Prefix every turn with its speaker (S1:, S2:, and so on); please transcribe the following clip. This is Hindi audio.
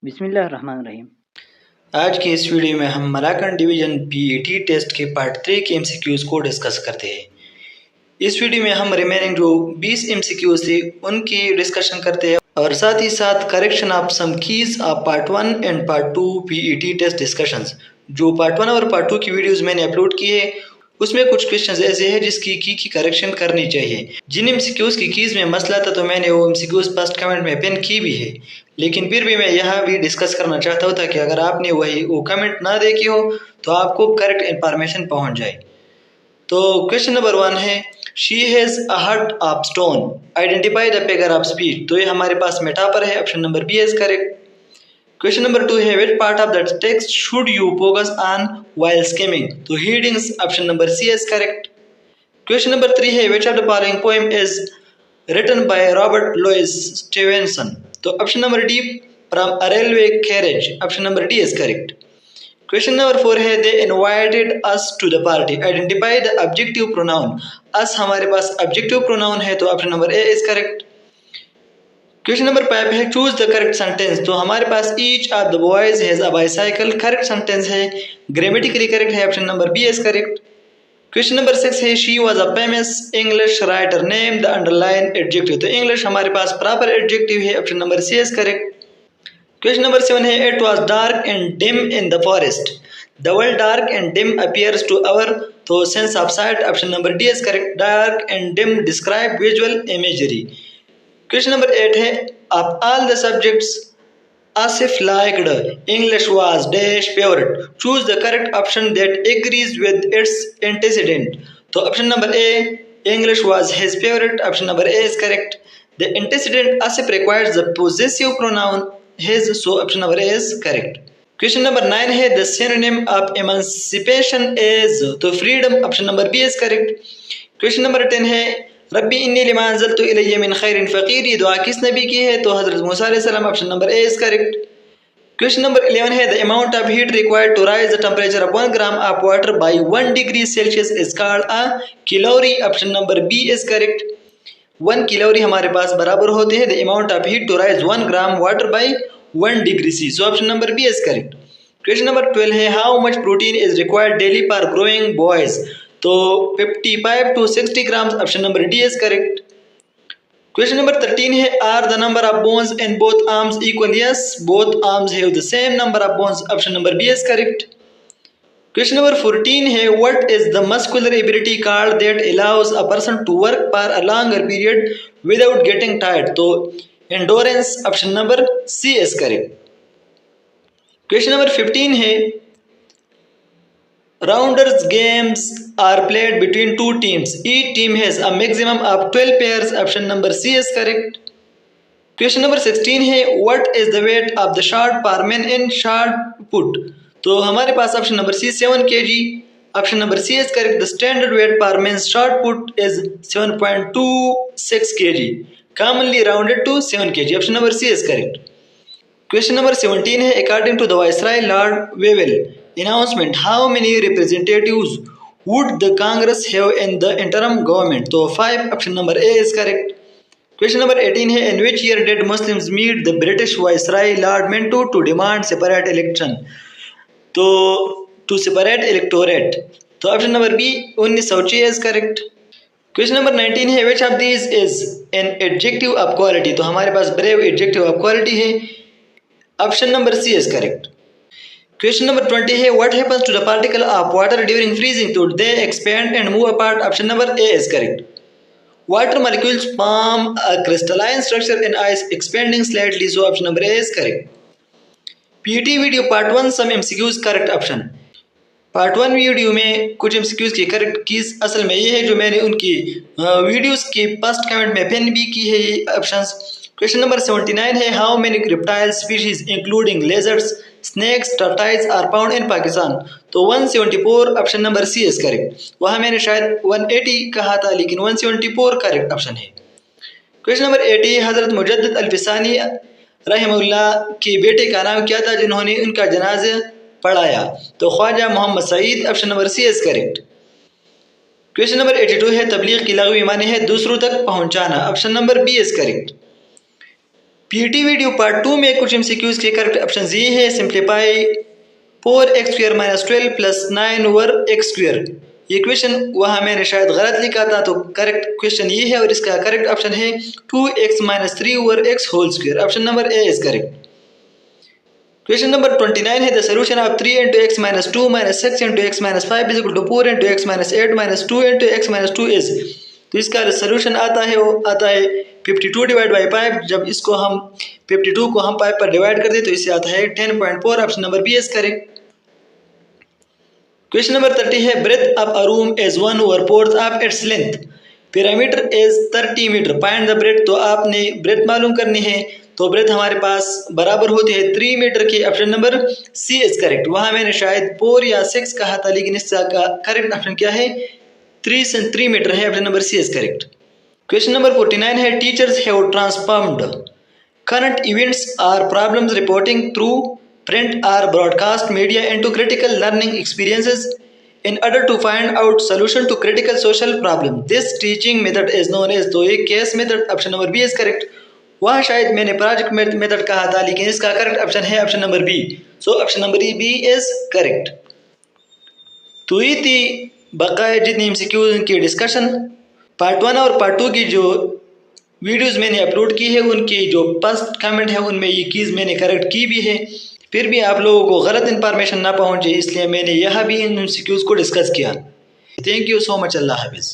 S1: बिस्मिल्लाहिर्रहमानिर्रहीम।
S2: आज की इस वीडियो में हम मलाकन डिवीजन पीईटी टेस्ट के पार्ट 3 के एमसीक्यूज को डिस्कस करते हैं। इस वीडियो में हम रिमेनिंग जो 20 एमसीक्यूज थे उनकी डिस्कशन करते हैं और साथ ही साथ correction of some keys of part 1 and part 2 PET test discussions. जो पार्ट 1 और पार्ट 2 की वीडियोस मैंने अपलोड की है उसमें कुछ क्वेश्चंस ऐसे हैं जिसकी की करेक्शन करनी चाहिए। जिन एमसीक्यूज की कीज में मसला था तो मैंने वो एमसीक्यूज फर्स्ट कमेंट में पिन की भी है, लेकिन फिर भी मैं यहाँ भी डिस्कस करना चाहता हूँ ताकि अगर आपने वो कमेंट ना देखी हो तो आपको करेक्ट इंफॉर्मेशन पहुँच जाए। तो क्वेश्चन नंबर 1 है she has a hut of stone, identify the figure of speech. तो ये हमारे पास मेटाफर है, option number B is correct. Question number 2 है which part of the text should you focus on while skimming। तो headings, option number C is correct. Question number 3 है which of the following poem is written by Robert Louis Stevenson। तो option number D from a railway carriage, option number D is correct. Question number 4 है they invited us to the party, identify the objective pronoun। us हमारे पास objective pronoun है तो option number A is correct. Question number 5 है चूज द करेक्ट सेंटेंस। तो हमारे पास each of the boys has a bicycle, correct sentence है, ग्रामेटिकली करेक्ट है, option number B is correct. Question number 6 है she was a famous English writer, name the underline adjective. तो इंग्लिश हमारे पास प्रॉपर एडजेक्टिव है, option number C is correct. Question number 7 है it was dark and dim in the forest, the world dark and dim appears to our तो sense of sight, option number D is correct. Dark and dim describe visual imagery. Question number 8 है of all the subjects Asif liked, English was dash favorite, choose the correct option that agrees with its antecedent। तो option number A English was his favorite, option number A is correct। The antecedent Asif requires the possessive pronoun his, so option number A is correct। Question number 9 है the synonym of emancipation is, तो freedom, option number B is correct। Question number 10 है रब्बी इन्नी लिमा अंज़लतु इलैया मिन खैरिन फ़क़ीर, ये दुआ किस नबी की है तो हज़रत मूसा अलैहिस्सलाम, option number A is correct. Question number 11 है the amount of heat required to raise the temperature of 1 gram of water by 1 degree Celsius is called a calorie, option number B is correct. 1 calorie हमारे पास बराबर होते हैं the amount of heat to raise 1 gram water by 1 degree C, so option number B is correct. Question number 12 है how much protein is required daily for growing boys, तो 55 to 60 grams, option number D is correct. Question number 13 है are the number of bones in both arms equal, yes both arms have the same number of bones, option number B is correct. Question number 14 है what is the muscular ability called that allows a person to work for a longer period without getting tired, तो endurance, option number C is correct. Question number 15 है Rounders games are played between 2 teams. Each team has a maximum of 12 pairs. Option number C is correct. Question number 16 है What is the weight of the shot per man in shot put? तो हमारे पास option number C 7 kg, option number C is correct. The standard weight पर men's shot put is 7.26 kg, commonly rounded to 7 kg, option number C is correct. Question number 17 है according to the viceroy Lord Wavell announcement how many representatives would the Congress have in the interim government, तो 5, option number A is correct. Question number 18 है in which year did Muslims meet the British Viceroy Lord Minto to demand separate election, तो to separate electorate, तो option number B 1906 is correct. Question number 19 है which of these is an adjective of quality, तो हमारे पास brave adjective of quality है, option number C is correct. Question number 20 है what happens to the particle of water during freezing, तो they expand and move apart, option number A is correct. Water molecules form a crystalline structure in ice expanding slightly, so option number A is correct. PT video part 1 some MCQs correct option. Part 1 video में कुछ एमसीक्यूज की करेक्ट कीज असल में ये है जो मैंने उनकी वीडियोस की फर्स्ट कमेंट में पिन भी की है ये ऑप्शंस। क्वेश्चन नंबर 79 है how many reptile species including lizards snakes turtles are found in Pakistan, तो 174, option number C is correct. वहाँ मैंने शायद 180 कहा था लेकिन 174 करेक्ट ऑप्शन है। क्वेश्चन नंबर 80 हजरत मुजद्दिद अल-फिसानी रहमहुल्लाह के बेटे का नाम क्या था जिन्होंने उनका जनाजा पढ़ाया, तो Khwaja Mohammad Saeed, option number C is correct. Question number 82 है तबलीग की लग़वी माने है दूसरों तक पहुँचाना, option number B is correct. PT video part 2 में कुछ एमसीक्यूज के करेक्ट ऑप्शन ये है। Simplify 4x² - 12 + 9 over x²। ये क्वेश्चन वहाँ मैंने शायद गलत लिखा था, तो करेक्ट क्वेश्चन ये है और इसका करेक्ट ऑप्शन है 2x - 3 over x²। Option number A is correct. Question number 29 है the solution of 3 × x - 2 - 6 × x - 5 = 4 × x - 8 - 2 × x - 2 is. तो इसका सोल्यूशन आता है 52 / 5। जब इसको हम 52 को हम 5 पर डिवाइड कर दें तो इससे आता है 10.4। Option number B is correct. Question number 30 है breadth of a room is 1/4 of its length. Perimeter is 30 metre, find the breadth. तो आपने ब्रेथ मालूम करनी है, तो ब्रेथ हमारे पास बराबर होती है 3 मीटर की। Option number C is correct. वहाँ मैंने शायद 4 या 6 कहा था, लेकिन इसका करेक्ट ऑप्शन क्या है 3 मीटर है। Option number C is correct. Question number 49 है teachers have transformed current events or problems reporting through print or broadcast media into critical learning experiences in order to find out solution to critical social problem. This teaching method is known as। तो ये case method. Option number B is correct. वहाँ शायद मैंने प्रोजेक्ट मेथड कहा था, लेकिन इसका करेक्ट ऑप्शन है option number B. So option number B is correct. तो ये थी बकाया जितनी एमसीक्यूज की डिस्कशन। पार्ट 1 और पार्ट 2 की जो वीडियोस मैंने अपलोड की है उनकी जो फर्स्ट कमेंट है उनमें ये कीज़ मैंने करेक्ट की भी है। फिर भी आप लोगों को गलत इन्फॉर्मेशन ना पहुंचे, इसलिए मैंने यहाँ भी इन एमसीक्यूज को डिस्कस किया। Thank you so much. अल्लाह हाफिज़।